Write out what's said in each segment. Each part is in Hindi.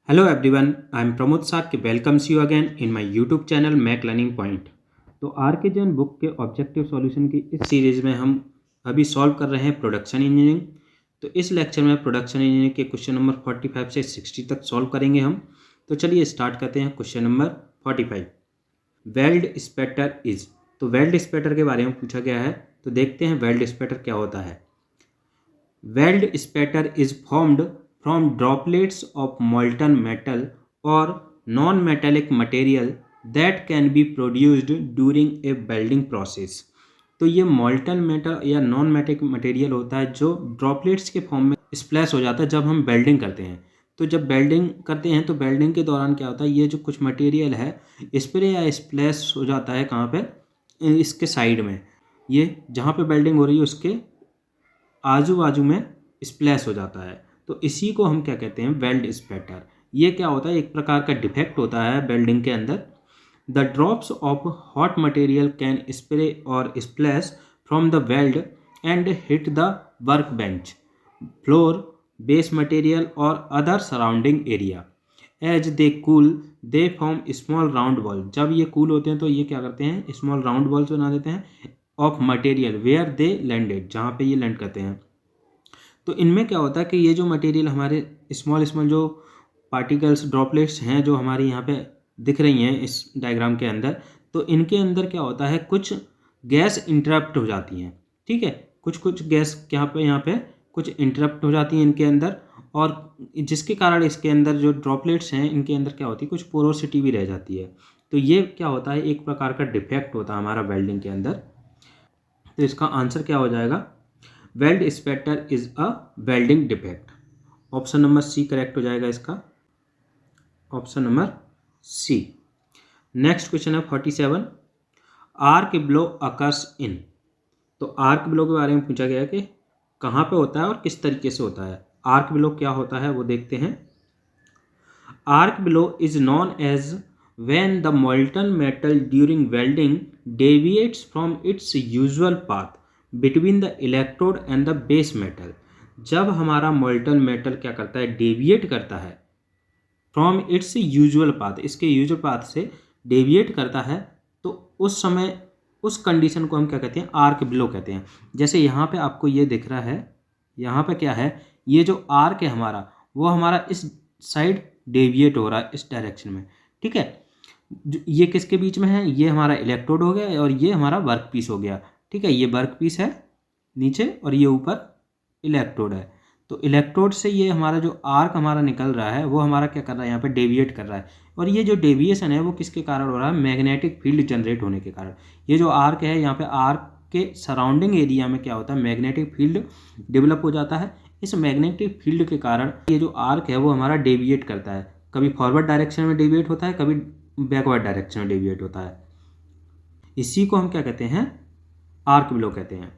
Hello everyone, I am Pramod Sakya welcomes you again in my YouTube channel mac learning point. तो आर के जैन बुक के ऑब्जेक्टिव सॉल्यूशन की इस सीरीज़ में हम अभी सॉल्व कर रहे हैं प्रोडक्शन इंजीनियरिंग। तो इस लेक्चर में प्रोडक्शन इंजीनियरिंग के क्वेश्चन नंबर 45 से 60 तक सॉल्व करेंगे हम। तो चलिए स्टार्ट करते हैं question number 45। Weld spatter is. तो वेल्ड स्पैटर के बारे में पूछा गया है, तो देखते हैं वेल्ड स्पैटर क्या होता है। Weld spatter is formed from droplets of molten metal or non-metallic material that can be produced during a welding process। तो ये molten metal या नॉन मेटेलिक मटेरियल होता है जो ड्रॉपलेट्स के फॉर्म में स्प्लैश हो जाता है जब हम वेल्डिंग करते हैं। तो जब वेल्डिंग करते हैं तो वेल्डिंग के दौरान क्या होता है, ये जो कुछ मटेरियल है स्प्रे या स्प्लैश हो जाता है कहाँ पे, इसके साइड में, ये जहाँ पे वेल्डिंग हो रही है उसके आजू बाजू में स्प्लैश हो जाता है। तो इसी को हम क्या कहते हैं, वेल्ड स्पैटर। ये क्या होता है, एक प्रकार का डिफेक्ट होता है वेल्डिंग के अंदर। The drops of hot material can spray और splash from the weld and hit the work bench, floor, base material और other surrounding area. As they cool they form small round ball. जब ये कूल होते हैं तो ये क्या करते हैं, स्मॉल राउंड बॉल्स बना देते हैं of material where they landed, जहाँ पे ये लैंड करते हैं। तो इनमें क्या होता है कि ये जो मटेरियल हमारे स्मॉल स्मॉल जो पार्टिकल्स ड्रॉपलेट्स हैं जो हमारे यहाँ पे दिख रही हैं इस डायग्राम के अंदर, तो इनके अंदर क्या होता है, कुछ गैस इंटरप्ट हो जाती हैं। ठीक है, कुछ गैस यहाँ पे कुछ इंटरप्ट हो जाती हैं इनके अंदर, और जिसके कारण इसके अंदर जो ड्रॉपलेट्स हैं इनके अंदर क्या होती है, कुछ पोरोसिटी भी रह जाती है। तो ये क्या होता है, एक प्रकार का डिफेक्ट होता है हमारा वेल्डिंग के अंदर। तो इसका आंसर क्या हो जाएगा, weld spatter is a welding defect. Option number C correct हो जाएगा इसका, option number C. Next question है 47। Arc blow occurs in. तो आर्क ब्लो के बारे में पूछा गया है कि कहाँ पे होता है और किस तरीके से होता है। आर्क ब्लो क्या होता है वो देखते हैं। Arc blow is known as when the molten metal during welding deviates from its usual path between the electrode and the base metal। जब हमारा molten metal क्या करता है, डेविएट करता है from its usual path, इसके यूजुअल पाथ से डेविएट करता है, तो उस समय उस कंडीशन को हम क्या कहते हैं, आर्क ब्लो कहते हैं। जैसे यहाँ पे आपको ये दिख रहा है, यहाँ पे क्या है, ये जो आर्क है हमारा वो हमारा इस साइड डेविएट हो रहा है इस डायरेक्शन में। ठीक है, ये किसके बीच में है, ये हमारा इलेक्ट्रोड हो गया और ये हमारा वर्क पीस हो गया। ठीक है, ये वर्क पीस है नीचे और ये ऊपर इलेक्ट्रोड है। तो इलेक्ट्रोड से ये हमारा जो आर्क हमारा निकल रहा है वो हमारा क्या कर रहा है, यहाँ पे डेविएट कर रहा है। और ये जो डेविएशन है वो किसके कारण हो रहा है, मैग्नेटिक फील्ड जनरेट होने के कारण। ये जो आर्क है, यहाँ पे आर्क के सराउंडिंग एरिया में क्या होता है, मैग्नेटिक फील्ड डेवलप हो जाता है। इस मैग्नेटिक फील्ड के कारण ये जो आर्क है वो हमारा डेविएट करता है, कभी फॉरवर्ड डायरेक्शन में डेविएट होता है, कभी बैकवर्ड डायरेक्शन में डेविएट होता है। इसी को हम क्या कहते हैं, आर्क ब्लो कहते हैं।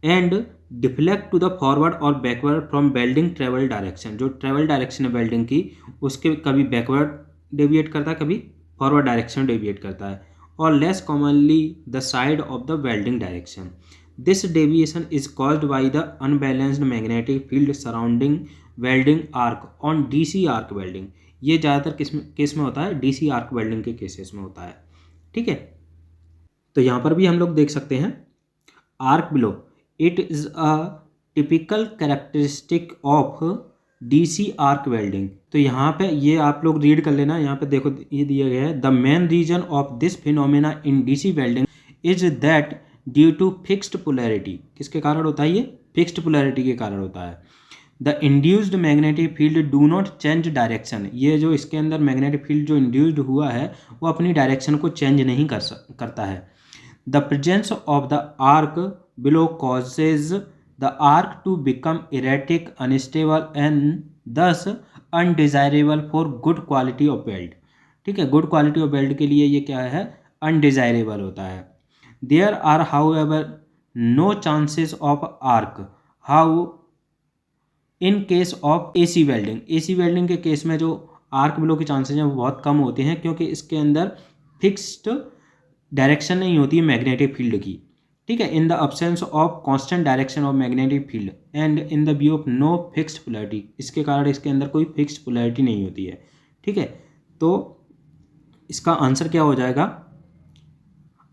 And deflect to the forward और backward from welding travel direction. जो ट्रेवल डायरेक्शन है वेल्डिंग की उसके कभी बैकवर्ड डेविएट करता है, कभी फॉरवर्ड डायरेक्शन में डेविएट करता है, और less commonly the side of the welding direction. This deviation is caused by the unbalanced magnetic field surrounding welding arc on DC arc welding. ये ज़्यादातर किस केस में होता है, डीसी आर्क वेल्डिंग के केसेस में होता है। ठीक है, तो यहाँ पर भी हम लोग देख सकते हैं arc blow, it is a typical characteristic of DC arc welding. तो यहाँ पे ये आप लोग रीड कर लेना, यहाँ पे देखो ये दिया गया है, the main reason of this phenomena in DC welding is that due to fixed polarity. किसके कारण होता है, ये फिक्स्ड पोलैरिटी के कारण होता है। The induced magnetic field do not change direction. ये जो इसके अंदर मैग्नेटिक फील्ड जो इंड्यूस्ड हुआ है वो अपनी डायरेक्शन को चेंज नहीं करता है। The presence of the arc below causes the arc to become erratic, unstable and thus undesirable for good quality of weld. ठीक है, गुड क्वालिटी ऑफ वेल्ड के लिए ये क्या है, अनडिजायरेबल होता है। There are however no chances of arc how in case of AC welding. AC welding के केस में जो आर्क ब्लो के चांसेस हैं वो बहुत कम होते हैं, क्योंकि इसके अंदर फिक्स्ड डायरेक्शन नहीं होती है मैग्नेटिक फील्ड की। ठीक है, in the absence of constant direction of magnetic field and in the view of no fixed polarity, इसके कारण इसके अंदर कोई फिक्स्ड पोलैरिटी नहीं होती है। ठीक है, तो इसका आंसर क्या हो जाएगा,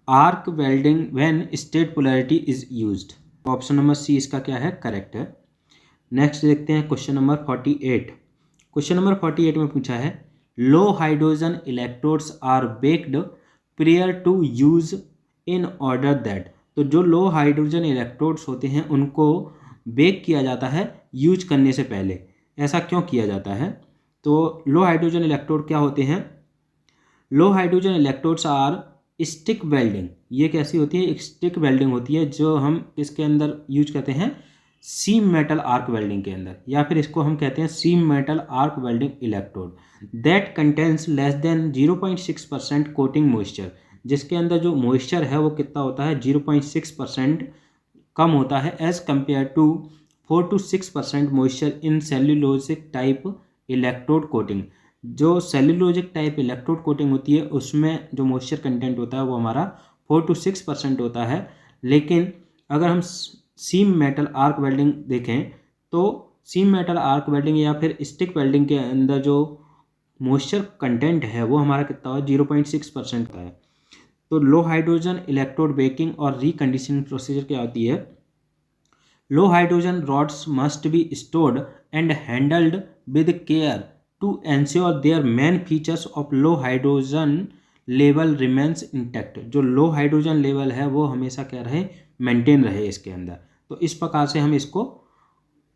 arc welding when state polarity is used. Option number C इसका क्या है, करेक्ट है। नेक्स्ट देखते हैं क्वेश्चन नंबर 48। क्वेश्चन नंबर 48 में पूछा है low hydrogen electrodes are baked prior to use in order that, तो जो लो हाइड्रोजन इलेक्ट्रोड्स होते हैं उनको बेक किया जाता है यूज करने से पहले। ऐसा क्यों किया जाता है, तो लो हाइड्रोजन इलेक्ट्रोड क्या होते हैं, low hydrogen electrodes are stick welding. ये कैसी होती है, एक स्टिक वेल्डिंग होती है जो हम इसके अंदर यूज करते हैं सीम मेटल आर्क वेल्डिंग के अंदर, या फिर इसको हम कहते हैं seam metal arc welding electrode that contains less than 0.6% coating moisture, जिसके अंदर जो मॉइस्चर है वो कितना होता है, 0.6% कम होता है as compare to 4 to 6% moisture in cellulosic type electrode coating. जो सेल्यूलोजिक टाइप इलेक्ट्रोड कोटिंग होती है उसमें जो मॉइस्चर कंटेंट होता है वो हमारा 4 to 6% होता है, लेकिन अगर हम सीम मेटल आर्क वेल्डिंग देखें तो सीम मेटल आर्क वेल्डिंग या फिर स्टिक वेल्डिंग के अंदर जो मॉइस्चर कंटेंट है वो हमारा कितना है, 0.6% का है। तो लो हाइड्रोजन इलेक्ट्रोड बेकिंग और रिकंडीशनिंग प्रोसीजर क्या होती है, low hydrogen rods must be stored and handled with care to ensure their main features of low hydrogen level remains intact. जो लो हाइड्रोजन लेवल है वो हमेशा क्या रहे, मेंटेन रहे इसके अंदर। तो इस प्रकार से हम इसको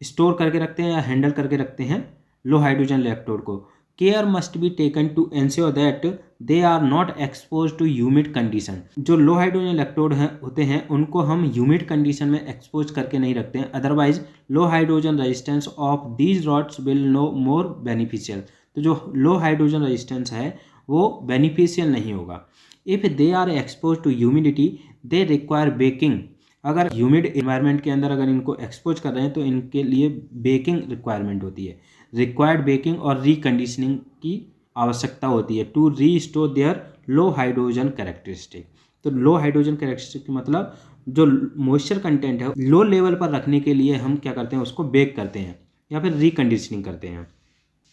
स्टोर करके रखते हैं या हैंडल करके रखते हैं लो हाइड्रोजन इलेक्ट्रोड को। Care must be taken to ensure that they are not expose to humid condition. जो लो हाइड्रोजन इलेक्ट्रोड होते हैं उनको हम ह्यूमिड कंडीशन में एक्सपोज करके नहीं रखते हैं, otherwise low hydrogen resistance of these rods will no more beneficial. तो जो लो हाइड्रोजन रेजिस्टेंस है वो बेनिफिशियल नहीं होगा। If they are expose to humidity they require baking. अगर ह्यूमिड इन्वायरमेंट के अंदर अगर इनको एक्सपोज कर रहे हैं तो इनके लिए बेकिंग रिक्वायरमेंट होती है, रिक्वायर्ड बेकिंग और रिकंडीशनिंग की आवश्यकता होती है to restore their low hydrogen characteristic. तो लो हाइड्रोजन कैरेक्टरिस्टिक मतलब जो मॉइस्चर कंटेंट है लो लेवल पर रखने के लिए हम क्या करते हैं, उसको बेक करते हैं या फिर रिकंडीशनिंग करते हैं।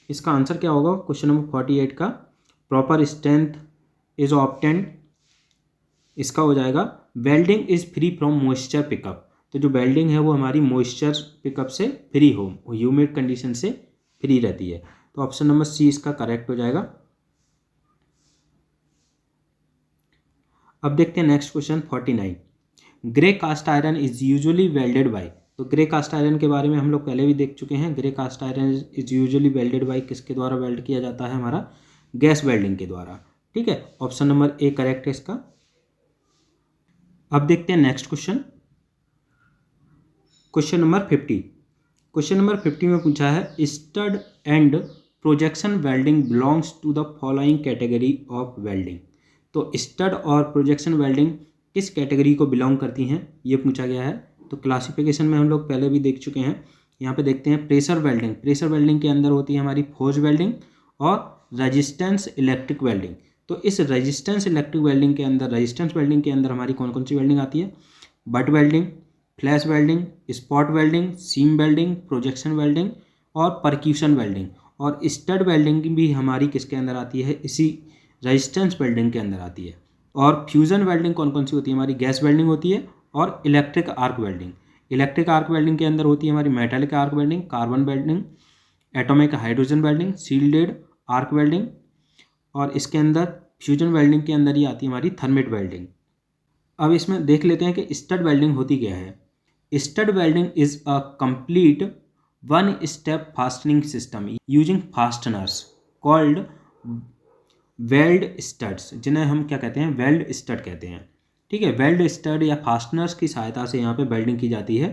इसका आंसर क्या होगा क्वेश्चन नंबर 48 का, प्रॉपर स्ट्रेंथ इज ऑब्टेन्ड, इसका हो जाएगा welding is free from moisture pickup. तो जो वेल्डिंग है वो हमारी मॉइस्चर पिकअप से फ्री हो, ह्यूमिड कंडीशन से फ्री रहती है। तो ऑप्शन नंबर सी इसका करेक्ट हो जाएगा। अब देखते हैं next question 49। Grey cast iron is usually welded by. तो ग्रे कास्ट आयरन के बारे में हम लोग पहले भी देख चुके हैं। Grey cast iron is usually welded by किसके द्वारा वेल्ड किया जाता है, हमारा गैस वेल्डिंग के द्वारा। ठीक है, ऑप्शन नंबर ए करेक्ट है इसका। अब देखते हैं next question, question number 50। Question number 50 में पूछा है stud and projection welding belongs to the following category of welding. तो स्टड और प्रोजेक्शन वेल्डिंग किस कैटेगरी को बिलोंग करती हैं ये पूछा गया है। तो क्लासिफिकेशन में हम लोग पहले भी देख चुके हैं। यहाँ पे देखते हैं प्रेशर वेल्डिंग। प्रेशर वेल्डिंग के अंदर होती है हमारी फोर्स वेल्डिंग और रेजिस्टेंस इलेक्ट्रिक वेल्डिंग। तो इस रेजिस्टेंस इलेक्ट्रिक वेल्डिंग के अंदर, रेजिस्टेंस वेल्डिंग के अंदर हमारी कौन कौन सी वेल्डिंग आती है, butt welding, flash welding, spot welding, seam welding, projection welding और परक्यूशन वेल्डिंग। और स्टड वेल्डिंग भी हमारी किसके अंदर आती है, इसी रेजिस्टेंस वेल्डिंग के अंदर आती है। और फ्यूजन वेल्डिंग कौन कौन सी होती है, हमारी गैस वेल्डिंग होती है और electric arc welding. Electric arc welding के अंदर होती है हमारी metallic arc welding, carbon welding, atomic hydrogen welding, shielded arc welding. और इसके अंदर फ्यूजन वेल्डिंग के अंदर ही आती है हमारी थर्मिट वेल्डिंग। अब इसमें देख लेते हैं कि स्टड वेल्डिंग होती क्या है। Stud welding is a complete one step fastening system using fasteners called weld studs, जिन्हें हम क्या कहते हैं, वेल्ड स्टड कहते हैं। ठीक है, वेल्ड स्टड या फास्टनर्स की सहायता से यहाँ पे वेल्डिंग की जाती है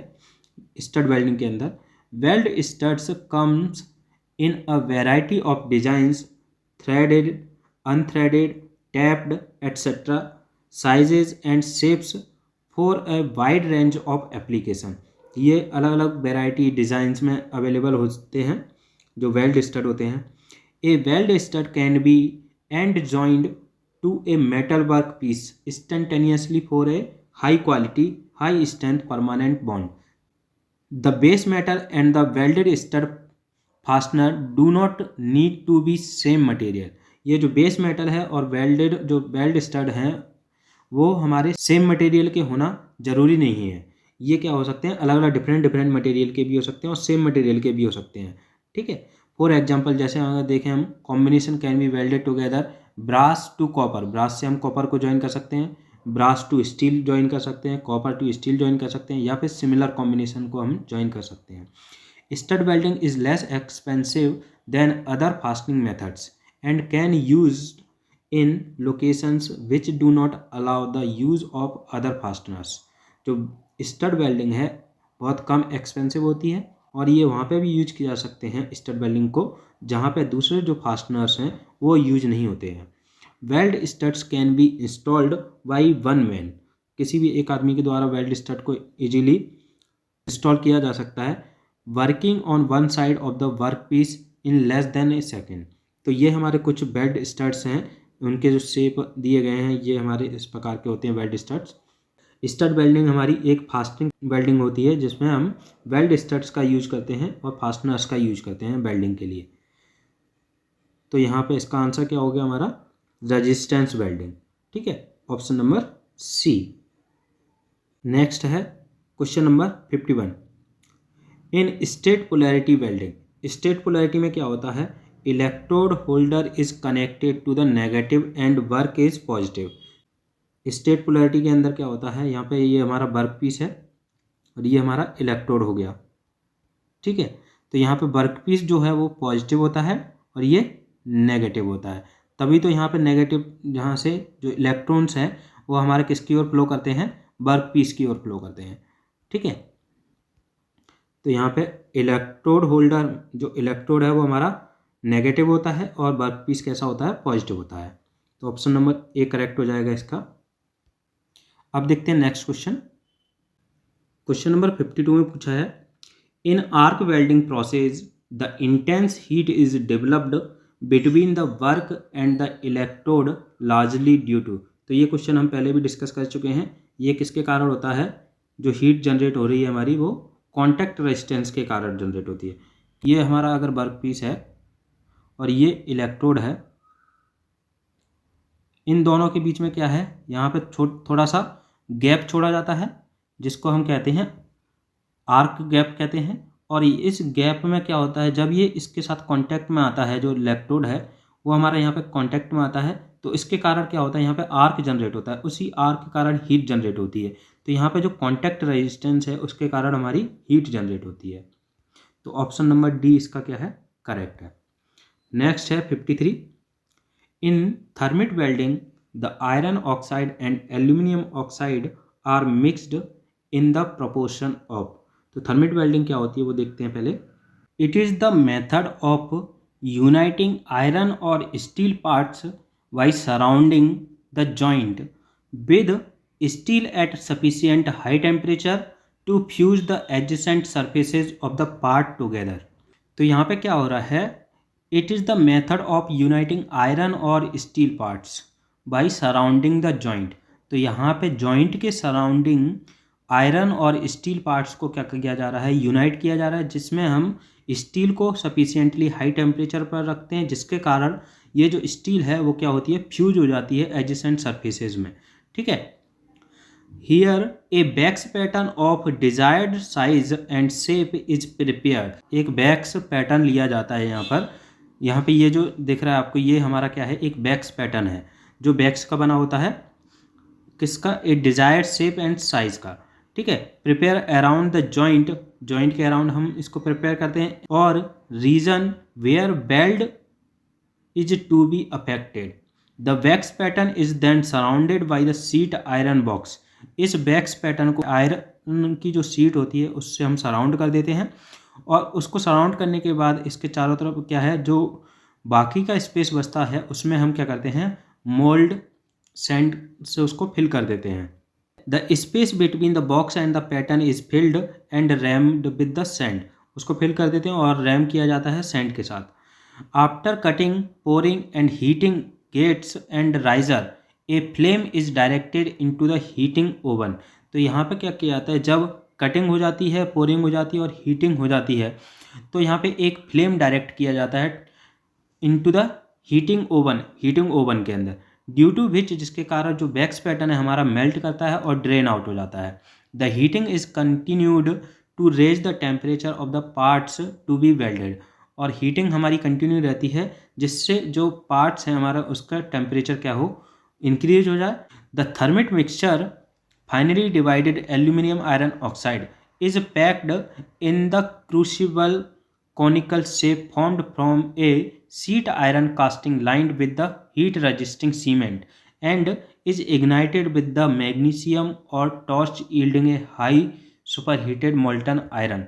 स्टड वेल्डिंग के अंदर। Weld studs comes in a variety of designs, threaded, unthreaded, tapped, etc. sizes and shapes for a wide range of application। ये अलग अलग वेराइटी डिज़ाइंस में अवेलेबल होते हैं जो वेल्ड स्टड होते हैं। A weld stud can be end joined to a metal work piece instantaneously for a high quality, high strength permanent bond. The base metal and the welded stud fastener do not need to be same material. ये जो बेस मेटल है और वेल्डेड जो वेल्ड स्टड हैं वो हमारे सेम मटेरियल के होना ज़रूरी नहीं है। ये क्या हो सकते हैं, अलग अलग डिफरेंट मटेरियल के भी हो सकते हैं और सेम मटेरियल के भी हो सकते हैं। ठीक है, फॉर एग्जांपल जैसे अगर देखें हम, combination can be welded together brass to copper, brass से हम कॉपर को ज्वाइन कर सकते हैं, ब्रास टू स्टील ज्वाइन कर सकते हैं, कॉपर टू स्टील ज्वाइन कर सकते हैं, या फिर सिमिलर कॉम्बिनेशन को हम ज्वाइन कर सकते हैं। Stud welding is less expensive than other fastening methods and can use in locations which do not allow the use of other fasteners. जो स्टड वेल्डिंग है बहुत कम एक्सपेंसिव होती है और ये वहाँ पे भी यूज किया जा सकते हैं स्टड वेल्डिंग को जहाँ पे दूसरे जो फास्टनर्स हैं वो यूज नहीं होते हैं। Weld studs can be installed by one man, किसी भी एक आदमी के द्वारा वेल्ड स्टड को इजीली इंस्टॉल किया जा सकता है। Working on one side of the work piece in less than a second. तो ये हमारे कुछ वेल्ड स्टड्स हैं, उनके जो शेप दिए गए हैं ये हमारे इस प्रकार के होते हैं वेल्ड स्टड्स। स्टड वेल्डिंग हमारी एक फास्टनिंग वेल्डिंग होती है जिसमें हम वेल्ड स्टड्स का यूज करते हैं और फास्टनर्स का यूज करते हैं वेल्डिंग के लिए। तो यहाँ पे इसका आंसर क्या हो गया हमारा, रेजिस्टेंस वेल्डिंग। ठीक है, ऑप्शन नंबर सी। नेक्स्ट है question number 51। In straight polarity welding, straight polarity में क्या होता है, electrode holder is connected to the negative and work is positive. Straight polarity के अंदर क्या होता है, यहाँ पे ये हमारा वर्क पीस है और ये हमारा इलेक्ट्रोड हो गया। ठीक है, तो यहाँ पे वर्क पीस जो है वो पॉजिटिव होता है और ये नेगेटिव होता है, तभी तो यहाँ पे नेगेटिव जहाँ से जो इलेक्ट्रॉन्स हैं वो हमारे किसकी ओर फ्लो करते हैं, वर्क पीस की ओर फ्लो करते हैं। ठीक है, तो यहाँ पे इलेक्ट्रोड होल्डर जो इलेक्ट्रोड है वो हमारा नेगेटिव होता है और वर्क पीस कैसा होता है, पॉजिटिव होता है। तो ऑप्शन नंबर ए करेक्ट हो जाएगा इसका। अब देखते हैं नेक्स्ट क्वेश्चन। क्वेश्चन नंबर 52 में पूछा है, in arc welding process the intense heat is developed between the work and the electrode largely due to. तो ये क्वेश्चन हम पहले भी डिस्कस कर चुके हैं। ये किसके कारण होता है, जो हीट जनरेट हो रही है हमारी वो कॉन्टैक्ट रेजिस्टेंस के कारण जनरेट होती है। ये हमारा अगर वर्क पीस है और ये इलेक्ट्रोड है, इन दोनों के बीच में क्या है, यहाँ पे थोड़ा सा गैप छोड़ा जाता है जिसको हम कहते हैं आर्क गैप कहते हैं। और इस गैप में क्या होता है, जब ये इसके साथ कांटेक्ट में आता है, जो इलेक्ट्रोड है वो हमारा यहाँ पे कांटेक्ट में आता है, तो इसके कारण क्या होता है, यहाँ पे आर्क जनरेट होता है, उसी आर्क के कारण हीट जनरेट होती है। तो यहाँ पे जो कांटेक्ट रेजिस्टेंस है उसके कारण हमारी हीट जनरेट होती है। तो ऑप्शन नंबर डी इसका क्या है, करेक्ट है। नेक्स्ट है 53। In thermit welding the iron oxide and aluminium oxide are mixed in the proportion of. तो थर्मिट वेल्डिंग क्या होती है वो देखते हैं पहले। It is the method of uniting iron और steel parts by surrounding the joint with steel at sufficient high temperature to fuse the adjacent surfaces of the part together. तो यहाँ पे क्या हो रहा है, it is the method of uniting iron और steel parts by surrounding the joint. तो यहाँ पे जॉइंट के सराउंडिंग आयरन और स्टील पार्ट्स को क्या किया जा रहा है, यूनाइट किया जा रहा है, जिसमें हम स्टील को सफिशिएंटली हाई टेम्परेचर पर रखते हैं, जिसके कारण ये जो स्टील है वो क्या होती है, फ्यूज हो जाती है एडजेसेंट सरफेसेज में। ठीक है, here a wax pattern of desired size and shape is prepared. एक बैक्स पैटर्न लिया जाता है यहाँ पे ये जो दिख रहा है आपको, ये हमारा क्या है, एक बैक्स पैटर्न है जो बैक्स का बना होता है, किसका, a desired shape and size का। ठीक है, prepare around the joint, joint के अराउंड हम इसको प्रिपेयर करते हैं, और region where weld is to be affected the wax pattern is then surrounded by the sheet iron box. इस वैक्स पैटर्न को आयरन की जो सीट होती है उससे हम सराउंड कर देते हैं, और उसको सराउंड करने के बाद इसके चारों तरफ क्या है, जो बाकी का स्पेस बचता है उसमें हम क्या करते हैं, मोल्ड सैंड से उसको फिल कर देते हैं। The space between the box and the pattern is filled and rumped with the sand. उसको फिल कर देते हैं और रैम किया जाता है सैंड के साथ। After cutting, pouring and heating gates and riser a flame is directed into the heating oven. तो यहाँ पे क्या किया जाता है, जब कटिंग हो जाती है, पोरिंग हो जाती है और हीटिंग हो जाती है, तो यहाँ पे एक फ्लेम डायरेक्ट किया जाता है इनटू द हीटिंग ओवन के अंदर, ड्यू टू विच, जिसके कारण जो वैक्स पैटर्न है हमारा मेल्ट करता है और ड्रेन आउट हो जाता है। The heating is continued to raise the temperature of the parts to be welded. और हीटिंग हमारी कंटिन्यू रहती है जिससे जो पार्ट्स हैं हमारा उसका टेम्परेचर क्या हो, इंक्रीज हो जाए। The thermit mixture finely divided aluminium iron oxide is packed in the crucible conical shape formed from a sheet iron casting lined with the heat resisting cement and is ignited with the magnesium or torch yielding a high superheated molten iron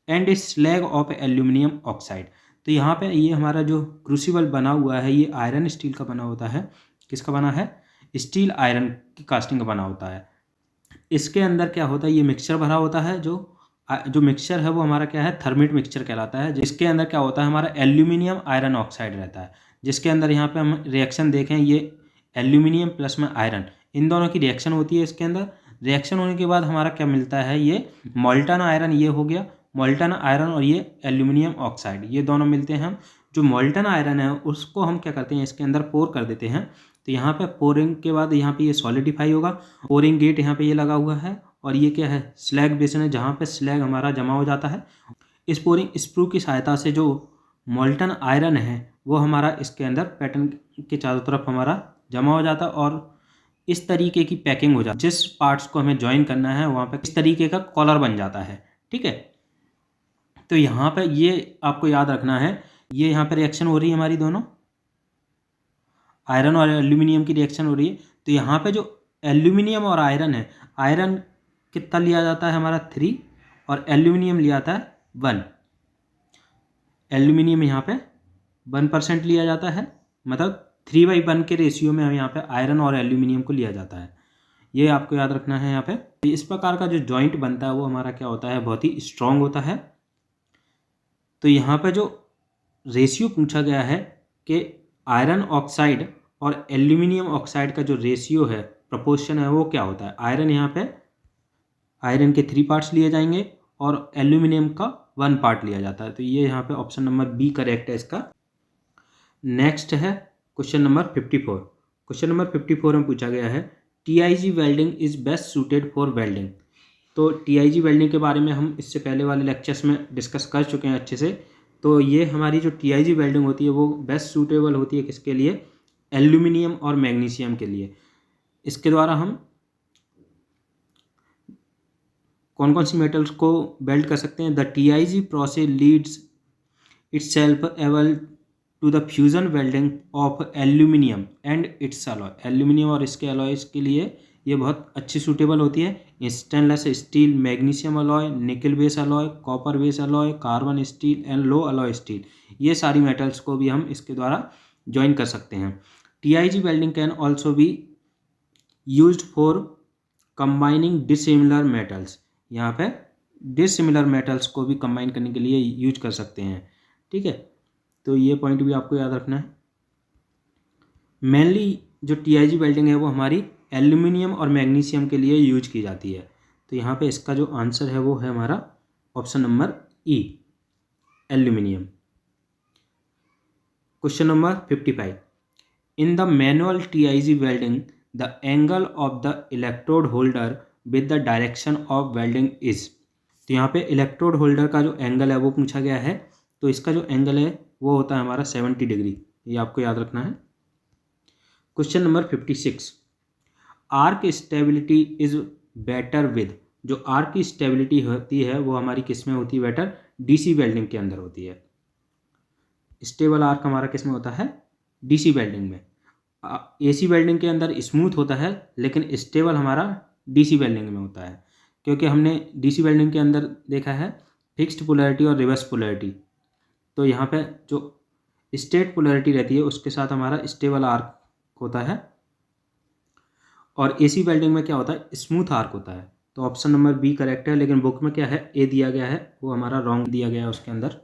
and a slag of aluminum oxide। तो यहाँ पे ये हमारा जो क्रूसिबल बना हुआ है ये आयरन स्टील का बना होता है। किसका बना है? स्टील आयरन की कास्टिंग का बना होता है। इसके अंदर क्या होता है, ये मिक्सचर भरा होता है। जो मिक्सचर है वो हमारा क्या है, थर्मिट मिक्सचर कहलाता है। जिसके अंदर क्या होता है, हमारा एल्यूमिनियम आयरन ऑक्साइड रहता है। जिसके अंदर यहाँ पे हम रिएक्शन देखें, ये एल्यूमिनियम प्लस में आयरन, इन दोनों की रिएक्शन होती है। इसके अंदर रिएक्शन होने के बाद हमारा क्या मिलता है, ये मोल्टन आयरन, ये हो गया मोल्टन आयरन, और ये एल्यूमिनियम ऑक्साइड, ये दोनों मिलते हैं। हम जो मोल्टन आयरन है उसको हम क्या करते हैं, इसके अंदर पोर कर देते हैं। तो यहाँ पे पोरिंग के बाद यहाँ पे ये सॉलिडिफाई होगा। पोरिंग गेट यहाँ पे ये लगा हुआ है, और ये क्या है, स्लैग बेसिन है जहाँ पे स्लैग हमारा जमा हो जाता है। इस पोरिंग स्प्रू की सहायता से जो मोल्टन आयरन है वो हमारा इसके अंदर पैटर्न के चारों तरफ हमारा जमा हो जाता है, और इस तरीके की पैकिंग हो जाती है। जिस पार्ट्स को हमें ज्वाइन करना है वहाँ पे इस तरीके का कॉलर बन जाता है। ठीक है, तो यहाँ पे ये आपको याद रखना है, ये यहाँ पे रिएक्शन हो रही है हमारी, दोनों आयरन और एल्यूमिनियम की रिएक्शन हो रही है। तो यहाँ पे जो एल्यूमिनियम और आयरन है, आयरन कितना लिया जाता है हमारा 3, और एल्यूमिनियम लिया जाता है 1। एल्यूमिनियम यहाँ पे 1% लिया जाता है, मतलब 3/1 के रेशियो में हम यहाँ पे आयरन और एल्यूमिनियम को लिया जाता है। ये आपको याद रखना है। यहाँ पे इस प्रकार का जो जॉइंट बनता है वो हमारा क्या होता है, बहुत ही स्ट्रांग होता है। तो यहाँ पे जो रेशियो पूछा गया है कि आयरन ऑक्साइड और एल्यूमिनियम ऑक्साइड का जो रेशियो है, प्रोपोर्शन है, वो क्या होता है। आयरन यहाँ पे आयरन के 3 पार्ट्स लिए जाएंगे और एल्यूमिनियम का 1 पार्ट लिया जाता है। तो ये यहाँ पे ऑप्शन नंबर बी करेक्ट है इसका। नेक्स्ट है क्वेश्चन नंबर 54। क्वेश्चन नंबर 54 में पूछा गया है TIG welding is best suited for welding. तो TIG वेल्डिंग के बारे में हम इससे पहले वाले लेक्चर्स में डिस्कस कर चुके हैं अच्छे से। तो ये हमारी जो TIG वेल्डिंग होती है वो बेस्ट सूटेबल होती है किसके लिए, एल्यूमिनियम और मैग्नीशियम के लिए। इसके द्वारा हम कौन कौन सी मेटल्स को वेल्ड कर सकते हैं। The TIG process leads itself able to the fusion welding of aluminium and its alloy. Aluminium और इसके अलॉयस के लिए ये बहुत अच्छी सूटेबल होती है। स्टेनलेस स्टील, मैग्नीशियम अलॉय, निकल base alloy, copper base alloy, carbon steel and low alloy steel, ये सारी मेटल्स को भी हम इसके द्वारा ज्वाइन कर सकते हैं। TIG welding can also be used for combining dissimilar metals. यहाँ पे डिसिमिलर मेटल्स को भी कंबाइन करने के लिए यूज कर सकते हैं। ठीक है, तो ये पॉइंट भी आपको याद रखना है। मेनली जो TIG वेल्डिंग है वो हमारी एल्यूमिनियम और मैग्नीशियम के लिए यूज की जाती है। तो यहाँ पे इसका जो आंसर है वो है हमारा option number E, aluminium. Question number 55। In the manual TIG welding the angle of the electrode holder with the direction of welding is. तो यहाँ पे इलेक्ट्रोड होल्डर का जो एंगल है वो पूछा गया है। तो इसका जो एंगल है वो होता है हमारा 70 डिग्री, ये आपको याद रखना है। Question number 56। Arc stability is better with. जो आर्क की स्टेबिलिटी होती है वो हमारी किस में होती है बेटर, DC वेल्डिंग के अंदर होती है। स्टेबल आर्क हमारा किस में होता है, DC वेल्डिंग में। AC वेल्डिंग के अंदर स्मूथ होता है, लेकिन स्टेबल हमारा DC वेल्डिंग में होता है, क्योंकि हमने DC वेल्डिंग के अंदर देखा है फिक्स्ड पोलैरिटी और रिवर्स पोलैरिटी। तो यहाँ पे जो स्ट्रेट पोलैरिटी रहती है उसके साथ हमारा स्टेबल आर्क होता है, और AC वेल्डिंग में क्या होता है, स्मूथ आर्क होता है। तो ऑप्शन नंबर बी करेक्ट है, लेकिन बुक में क्या है, ए दिया गया है, वो हमारा रॉन्ग दिया गया है उसके अंदर।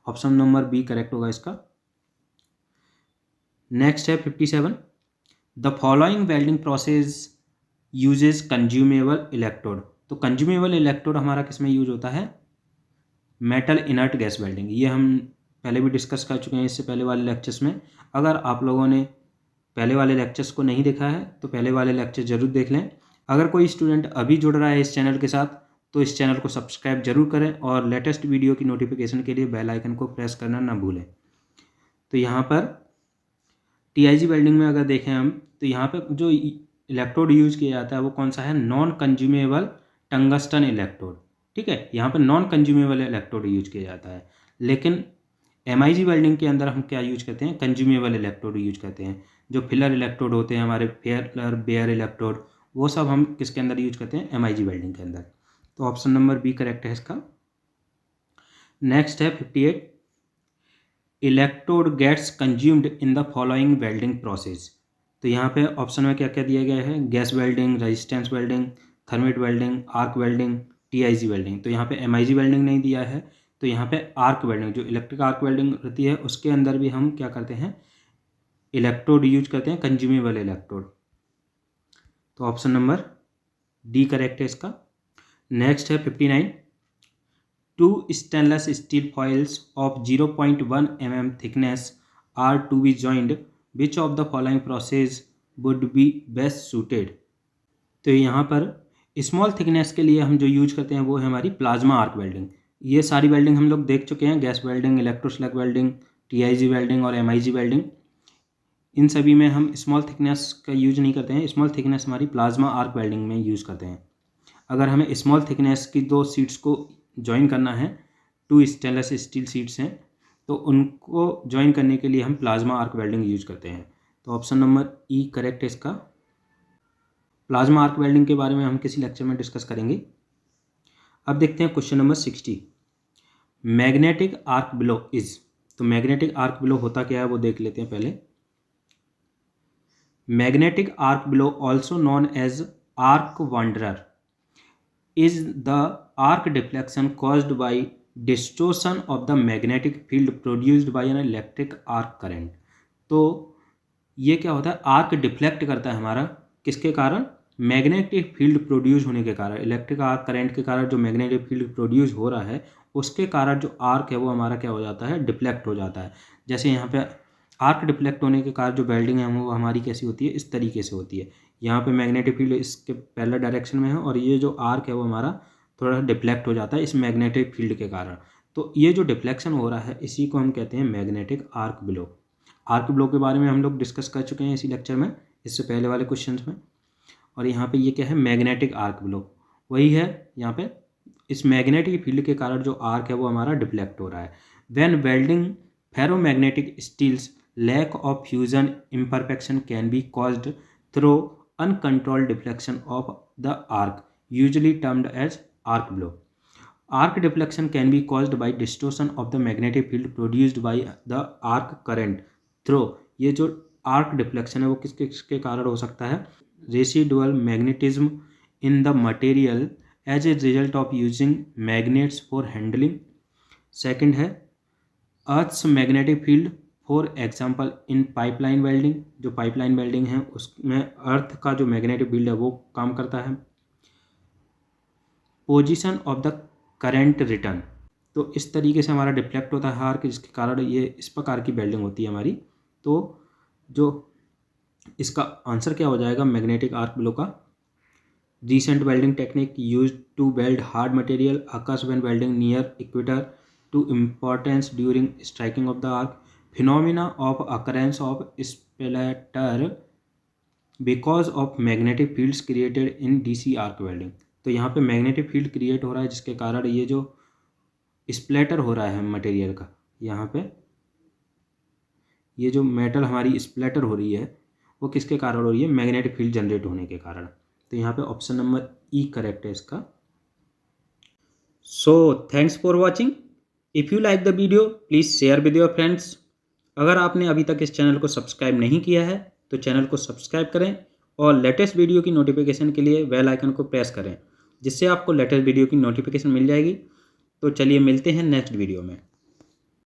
ऑप्शन नंबर बी करेक्ट होगा इसका। नेक्स्ट है 57। The following welding process uses consumable electrode. तो कंज्यूमेबल इलेक्ट्रोड हमारा किस में यूज होता है? Metal inert gas welding. ये हम पहले भी डिस्कस कर चुके हैं इससे पहले वाले लेक्चर्स में। अगर आप लोगों ने पहले वाले लेक्चर्स को नहीं देखा है तो पहले वाले लेक्चर जरूर देख लें। अगर कोई स्टूडेंट अभी जुड़ रहा है इस चैनल के साथ तो इस चैनल को सब्सक्राइब जरूर करें और लेटेस्ट वीडियो की नोटिफिकेशन के लिए बेल आइकन को प्रेस करना ना भूलें। तो यहाँ पर टीआईजी वेल्डिंग में अगर देखें हम तो यहाँ पर जो इलेक्ट्रोड यूज किया जाता है वो कौन सा है? Non consumable tungsten electrode. ठीक है, यहाँ पर नॉन कंज्यूमेबल इलेक्ट्रोड यूज किया जाता है। लेकिन एमआईजी वेल्डिंग के अंदर हम क्या यूज करते हैं? कंज्यूमेबल इलेक्ट्रोड यूज करते हैं। जो फिलर इलेक्ट्रोड होते हैं हमारे, फिलर बेयर इलेक्ट्रोड, वो सब हम किसके अंदर यूज करते हैं? एमआईजी वेल्डिंग के अंदर। तो ऑप्शन नंबर बी करेक्ट है इसका। नेक्स्ट है 58, electrode gets consumed in the following welding process. तो यहाँ पे ऑप्शन में क्या क्या दिया गया है? Gas welding, resistance welding, thermit welding, arc welding, TIG welding. तो यहाँ पे एमआईजी वेल्डिंग नहीं दिया है, तो यहाँ पे आर्क वेल्डिंग, जो इलेक्ट्रिक आर्क वेल्डिंग होती है उसके अंदर भी हम क्या करते हैं? इलेक्ट्रोड यूज करते हैं, कंज्यूमेबल इलेक्ट्रोड। तो ऑप्शन नंबर डी करेक्ट है इसका। नेक्स्ट है 59, two stainless steel foils of 0.1 mm thickness are to be joined, which of the following process would be best suited. तो यहाँ पर स्मॉल थिकनेस के लिए हम जो यूज करते हैं वो है हमारी प्लाज्मा आर्क वेल्डिंग। ये सारी वेल्डिंग हम लोग देख चुके हैं, gas welding, electroslag welding, TIG welding और एमआईजी वेल्डिंग। इन सभी में हम स्मॉल थिकनेस का यूज नहीं करते हैं। स्मॉल थिकनेस हमारी प्लाज्मा आर्क वेल्डिंग में यूज़ करते हैं। अगर हमें स्मॉल थिकनेस की दो शीट्स को ज्वाइन करना है, टू स्टेनलेस स्टील शीट्स हैं, तो उनको ज्वाइन करने के लिए हम प्लाज्मा आर्क वेल्डिंग यूज करते हैं। तो ऑप्शन नंबर ई करेक्ट है इसका। प्लाज्मा आर्क वेल्डिंग के बारे में हम किसी लेक्चर में डिस्कस करेंगे। अब देखते हैं question number 60, magnetic arc blow is. तो मैग्नेटिक आर्क बिलो होता क्या है वो देख लेते हैं पहले। Magnetic arc blow also known as arc wanderer is the arc deflection caused by distortion of the magnetic field produced by an electric arc current। तो ये क्या होता है? आर्क डिफ्लेक्ट करता है हमारा, किसके कारण? मैग्नेटिक फील्ड प्रोड्यूस होने के कारण, इलेक्ट्रिक आर्क करंट के कारण जो मैग्नेटिक फील्ड प्रोड्यूस हो रहा है उसके कारण जो आर्क है वो हमारा क्या हो जाता है? डिफ्लेक्ट हो जाता है। जैसे यहाँ पे आर्क डिफ्लेक्ट होने के कारण जो वेल्डिंग है वो हमारी कैसी होती है? इस तरीके से होती है। यहाँ पे मैग्नेटिक फील्ड इसके पैरेलल डायरेक्शन में है और ये जो आर्क है वो हमारा थोड़ा सा डिफ्लेक्ट हो जाता है इस मैग्नेटिक फील्ड के कारण। तो ये जो डिफ्लेक्शन हो रहा है इसी को हम कहते हैं magnetic arc below. Arc below के बारे में हम लोग डिस्कस कर चुके हैं इसी लेक्चर में, इससे पहले वाले क्वेश्चन में। और यहाँ पे ये क्या है? मैग्नेटिक आर्क बिलो वही है। यहाँ पे इस मैग्नेटिक फील्ड के कारण जो आर्क है वो हमारा डिफ्लेक्ट हो रहा है। When welding ferromagnetic steels, lack of fusion imperfection can be caused through uncontrolled deflection of the arc, usually termed as arc blow. Arc deflection can be caused by distortion of the magnetic field produced by the arc current through, ये जो arc deflection है वो किसके कारण हो सकता है? Residual magnetism in the material as a result of using magnets for handling. Second है Earth's magnetic field, for example in pipeline welding. जो पाइपलाइन वेल्डिंग है उसमें अर्थ का जो मैग्नेटिक फील्ड है वो काम करता है। Position of the current return, तो इस तरीके से हमारा डिफ्लेक्ट होता है आर्क, जिसके कारण ये इस प्रकार की वेल्डिंग होती है हमारी। तो जो इसका आंसर क्या हो जाएगा मैग्नेटिक आर्क बिलो का? Recent welding technique use to weld hard material occurs when welding near equator to importance during striking of the arc, phenomena of occurrence of splatter because of magnetic fields created in DC arc welding. तो यहाँ पे मैग्नेटिक फील्ड क्रिएट हो रहा है जिसके कारण ये जो स्प्लैटर हो रहा है मटेरियल का, यहाँ पे ये जो मेटल हमारी स्प्लैटर हो रही है वो किसके कारण हो रही है? मैग्नेटिक फील्ड जनरेट होने के कारण। तो यहाँ पे ऑप्शन नंबर ई करेक्ट है इसका। So thanks for watching. If you like the video please share with your friends. अगर आपने अभी तक इस चैनल को सब्सक्राइब नहीं किया है तो चैनल को सब्सक्राइब करें और लेटेस्ट वीडियो की नोटिफिकेशन के लिए बेल आइकन को प्रेस करें, जिससे आपको लेटेस्ट वीडियो की नोटिफिकेशन मिल जाएगी। तो चलिए मिलते हैं नेक्स्ट वीडियो में।